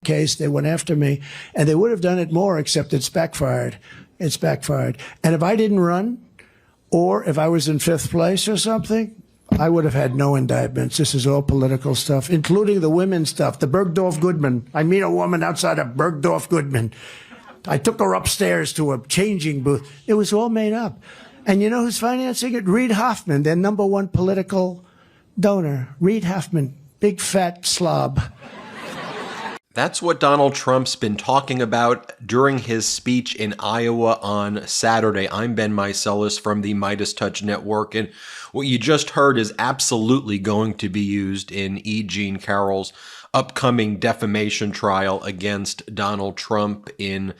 case. They went after me, and they would have done it more, except it's backfired. It's backfired. And if I didn't run, or if I was in 5th place or something, I would have had no indictments. This is all political stuff, including the women's stuff. The Bergdorf Goodman. I meet a woman outside of Bergdorf Goodman. I took her upstairs to a changing booth. It was all made up. And you know who's financing it? Reid Hoffman, their #1 political donor. Reid Hoffman, big fat slob. That's what Donald Trump's been talking about during his speech in Iowa on Saturday. I'm Ben Meiselas from the MeidasTouch Network, and what you just heard is absolutely going to be used in E. Jean Carroll's upcoming defamation trial against Donald Trump in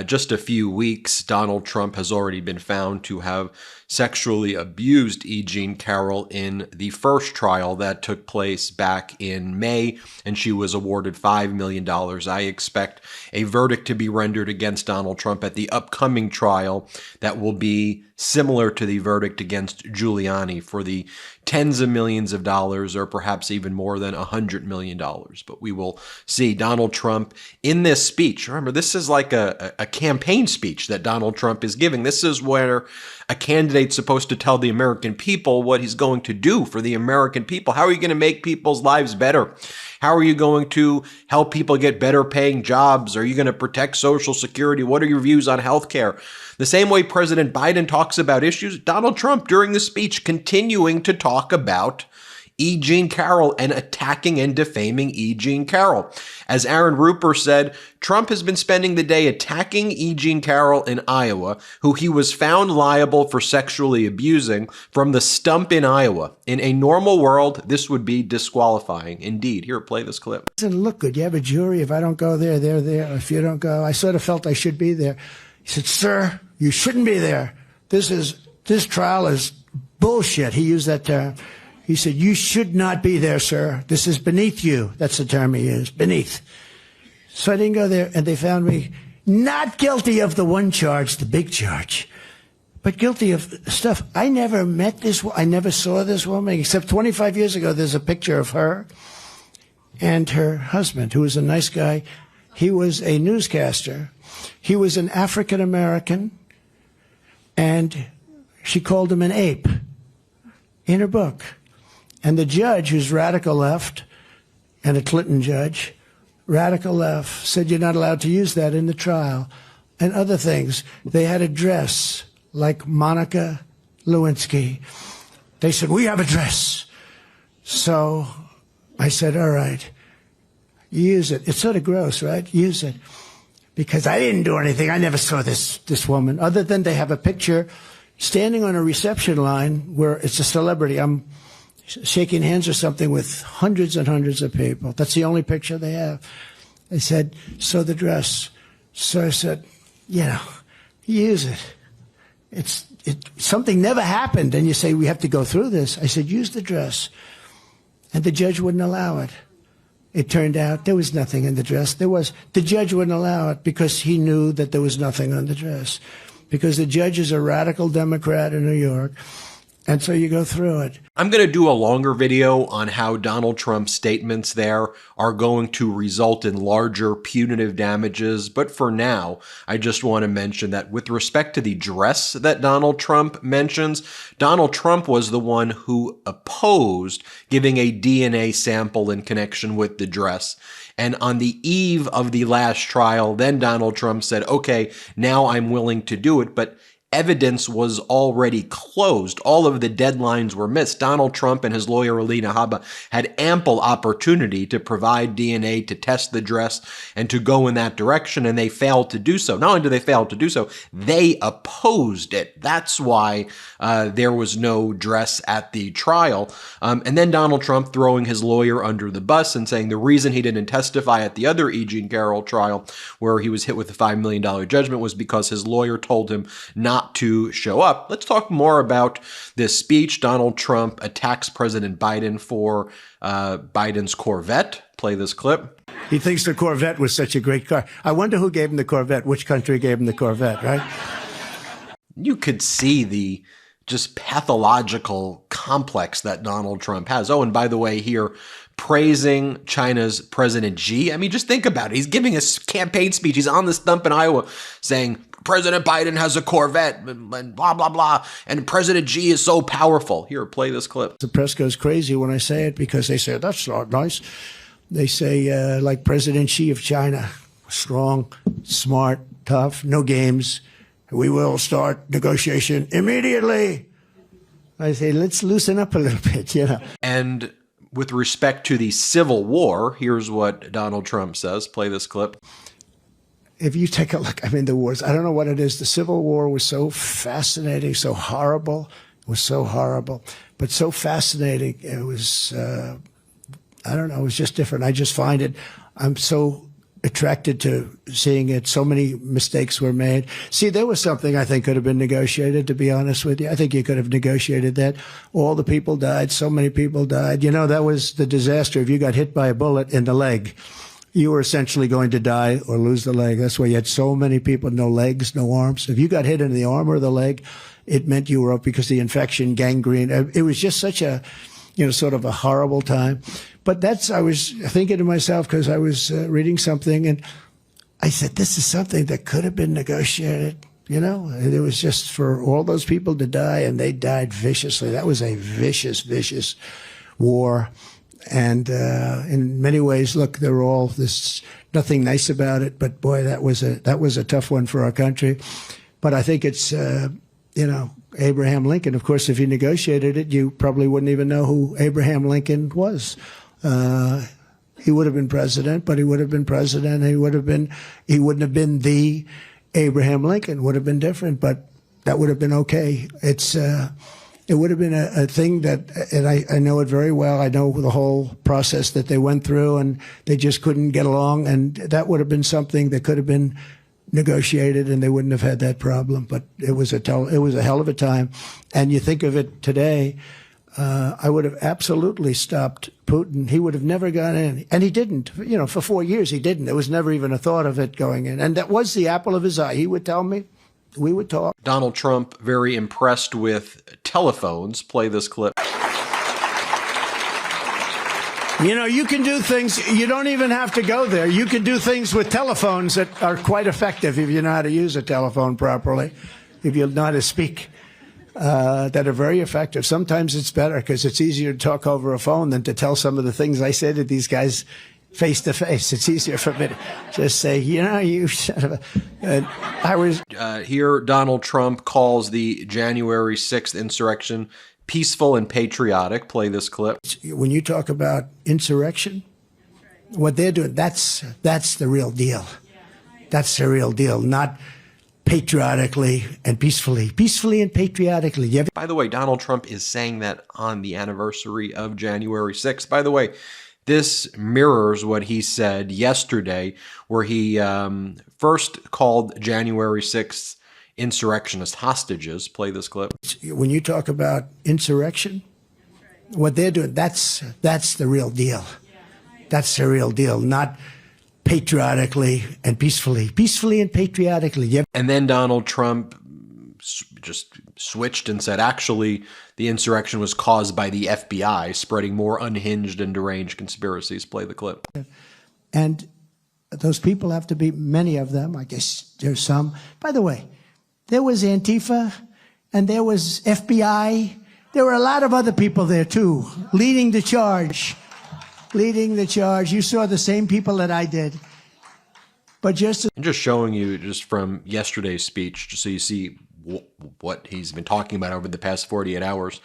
just a few weeks. Donald Trump has already been found to have sexually abused E. Jean Carroll in the first trial that took place back in May, and she was awarded $5 million. I expect a verdict to be rendered against Donald Trump at the upcoming trial that will be similar to the verdict against Giuliani for the tens of millions of dollars, or perhaps even more than $100 million. But we will see. Donald Trump in this speech, remember, this is like a campaign speech that Donald Trump is giving. This is where a candidate's supposed to tell the American people what he's going to do for the American people. How are you going to make people's lives better? How are you going to help people get better paying jobs? Are you going to protect Social Security? What are your views on health care? The same way President Biden talks about issues, Donald Trump during the speech continuing to talk about E. Jean Carroll and attacking and defaming E. Jean Carroll. As Aaron Rupert said, Trump has been spending the day attacking E. Jean Carroll in Iowa, who he was found liable for sexually abusing from the stump in Iowa. In a normal world, this would be disqualifying. Indeed. Here, play this clip. It doesn't look good. You have a jury. If I don't go there, they're there. If you don't go, I sort of felt I should be there. He said, "Sir, you shouldn't be there. This trial is bullshit." He used that term. He said, "You should not be there, sir. This is beneath you." That's the term he used, beneath. So I didn't go there, and they found me not guilty of the one charge, the big charge, but guilty of stuff. I never met this, I never saw this woman, except 25 years ago, there's a picture of her and her husband, who was a nice guy. He was a newscaster. He was an African American, and she called him an ape in her book. And the judge, who's radical left, and a Clinton judge, radical left, said you're not allowed to use that in the trial. And other things. They had a dress like Monica Lewinsky. They said, "We have a dress." So I said, "All right, use it." It's sort of gross, right? Use it. Because I didn't do anything. I never saw this woman, other than they have a picture standing on a reception line where it's a celebrity. I'm shaking hands or something with hundreds and hundreds of people. That's the only picture they have. They said, "So the dress." So I said, use it. Something never happened, and you say, "We have to go through this." I said, "Use the dress." And the judge wouldn't allow it. It turned out there was nothing in the dress. The judge wouldn't allow it because he knew that there was nothing on the dress. Because the judge is a radical Democrat in New York. And so you go through it. I'm going to do a longer video on how Donald Trump's statements there are going to result in larger punitive damages. But for now, I just want to mention that with respect to the dress that Donald Trump mentions, Donald Trump was the one who opposed giving a DNA sample in connection with the dress. And on the eve of the last trial, then Donald Trump said, "Okay, now I'm willing to do it." But evidence was already closed. All of the deadlines were missed. Donald Trump and his lawyer, Alina Habba, had ample opportunity to provide DNA, to test the dress, and to go in that direction, and they failed to do so. Not only did they fail to do so, they opposed it. That's why there was no dress at the trial. And then Donald Trump throwing his lawyer under the bus and saying the reason he didn't testify at the other E. Jean Carroll trial, where he was hit with a $5 million judgment, was because his lawyer told him not to show up. Let's talk more about this speech. Donald Trump attacks President Biden for Biden's Corvette. Play this clip. He thinks the Corvette was such a great car. I wonder who gave him the Corvette. Which country gave him the Corvette, right? You could see the just pathological complex that Donald Trump has. Oh, and by the way, here, praising China's President Xi. I mean, just think about it. He's giving a campaign speech. He's on the stump in Iowa saying, President Biden has a Corvette and blah, blah, blah. And President Xi is so powerful. Here, play this clip. The press goes crazy when I say it because they say, that's not nice. They say, like President Xi of China, strong, smart, tough, no games. We will start negotiation immediately. I say, let's loosen up a little bit, you know. And with respect to the Civil War, here's what Donald Trump says. Play this clip. If you take a look, I mean, the wars, I don't know what it is. The Civil War was so fascinating, so horrible. It was so horrible, but so fascinating. It was, I don't know, it was just different. I just find it, I'm so attracted to seeing it. So many mistakes were made. See, there was something I think could have been negotiated, to be honest with you. I think you could have negotiated that. All the people died. So many people died. You know, that was the disaster. If you got hit by a bullet in the leg, you were essentially going to die or lose the leg. That's why you had so many people, no legs, no arms. If you got hit in the arm or the leg, it meant you were up because the infection, gangrene. It was just such a, you know, sort of a horrible time. But I was thinking to myself, because I was reading something, and I said, this is something that could have been negotiated. You know, it was just for all those people to die, and they died viciously. That was a vicious, vicious war. And in many ways, look, they're all, there's nothing nice about it. But boy, that was a tough one for our country. But I think it's, you know, Abraham Lincoln. Of course, if he negotiated it, you probably wouldn't even know who Abraham Lincoln was. He would have been president, but he would have been president. He wouldn't have been the Abraham Lincoln. Would have been different, but that would have been okay. It would have been a thing that, and I know it very well. I know the whole process that they went through, and they just couldn't get along. And that would have been something that could have been negotiated, and they wouldn't have had that problem. But it was a hell of a time. And you think of it today, I would have absolutely stopped Putin. He would have never gone in, and he didn't. You know, for 4 years he didn't. There was never even a thought of it going in, and that was the apple of his eye. He would tell me. We would talk. Donald Trump, very impressed with telephones. Play this clip. You know, you can do things, you don't even have to go there. You can do things with telephones that are quite effective if you know how to use a telephone properly, if you know how to speak, that are very effective. Sometimes it's better because it's easier to talk over a phone than to tell some of the things I say to these guys face to face. It's easier for me to just say, you know, you son of a... Here, Donald Trump calls the January 6th insurrection peaceful and patriotic. Play this clip. When you talk about insurrection, what they're doing, that's the real deal. That's the real deal, not patriotically and peacefully. Peacefully and patriotically. By the way, Donald Trump is saying that on the anniversary of January 6th. By the way, this mirrors what he said yesterday, where he first called January 6th insurrectionist hostages. Play this clip. When you talk about insurrection, what they're doing, that's the real deal. That's the real deal, not patriotically and peacefully. Peacefully and patriotically. And then Donald Trump just switched and said, actually, the insurrection was caused by the FBI spreading more unhinged and deranged conspiracies. Play the clip. And those people have to be, many of them, I guess there's some. By the way, there was Antifa and there was FBI. There were a lot of other people there too, leading the charge. Leading the charge. You saw the same people that I did. But just showing you just from yesterday's speech, just so you see what he's been talking about over the past 48 hours.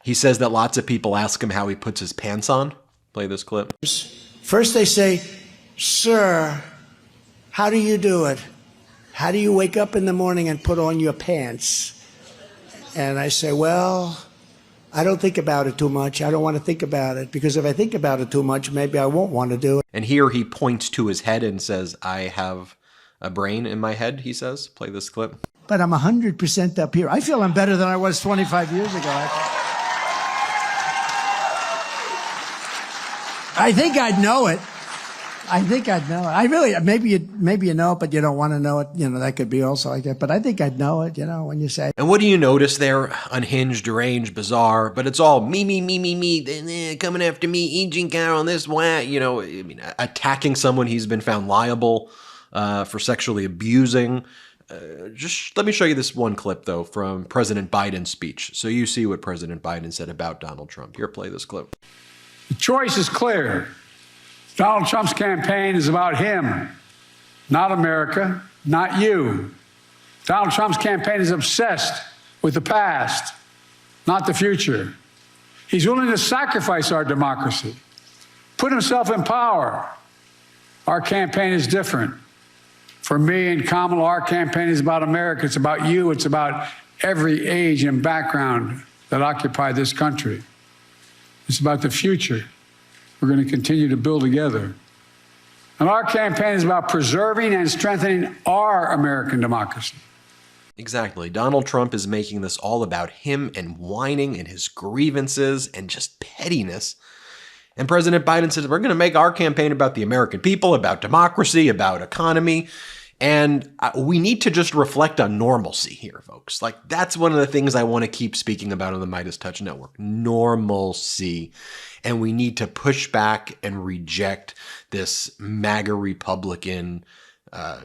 He says that lots of people ask him how he puts his pants on. Play this clip. First they say, sir, how do you do it? How do you wake up in the morning and put on your pants? And I say, well, I don't think about it too much. I don't want to think about it, because if I think about it too much, maybe I won't want to do it. And here he points to his head and says, I have a brain in my head, he says. Play this clip. But I'm 100% up here. I feel I'm better than I was 25 years ago. I think I'd know it. I think I'd know it. I really, maybe you know it, but you don't want to know it. You know, that could be also like that. But I think I'd know it, you know, when you say. And what do you notice there? Unhinged, deranged, bizarre, but it's all me, coming after me, Agent Carroll, and this, you know, I mean, attacking someone he's been found liable for sexually abusing. Just let me show you this one clip, though, from President Biden's speech, so you see what President Biden said about Donald Trump. Here, play this clip. The choice is clear. Donald Trump's campaign is about him, not America, not you. Donald Trump's campaign is obsessed with the past, not the future. He's willing to sacrifice our democracy, put himself in power. Our campaign is different. For me and Kamala, our campaign is about America. It's about you. It's about every age and background that occupy this country. It's about the future we're going to continue to build together. And our campaign is about preserving and strengthening our American democracy. Exactly. Donald Trump is making this all about him and whining and his grievances and just pettiness. And President Biden says, we're going to make our campaign about the American people, about democracy, about economy. And we need to just reflect on normalcy here, folks. Like, that's one of the things I want to keep speaking about on the MeidasTouch Network. Normalcy. And we need to push back and reject this MAGA Republican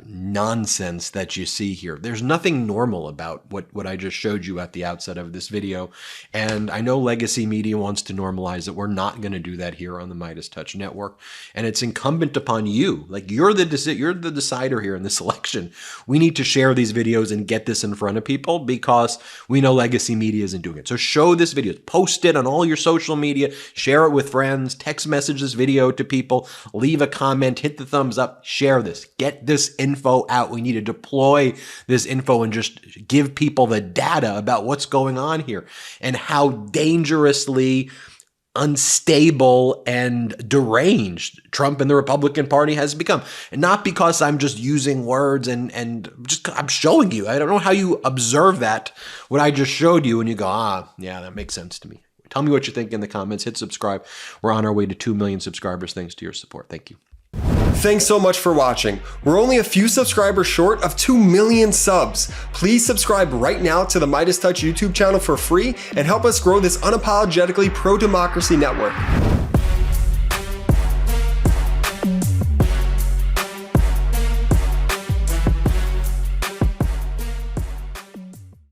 nonsense that you see here. There's nothing normal about what I just showed you at the outset of this video. And I know legacy media wants to normalize it. We're not going to do that here on the MeidasTouch Network. And it's incumbent upon you. Like, you're the decider here in this election. We need to share these videos and get this in front of people because we know legacy media isn't doing it. So show this video, post it on all your social media, share it with friends, text message this video to people, leave a comment, hit the thumbs up, share this, get this info out. We need to deploy this info and just give people the data about what's going on here and how dangerously unstable and deranged Trump and the Republican Party has become. And not because I'm just using words and just I'm showing you. I don't know how you observe that, what I just showed you, and you go, yeah, that makes sense to me. Tell me what you think in the comments. Hit subscribe. We're on our way to 2 million subscribers thanks to your support. Thank you. Thanks so much for watching. We're only a few subscribers short of 2 million subs. Please subscribe right now to the MeidasTouch YouTube channel for free and help us grow this unapologetically pro-democracy network.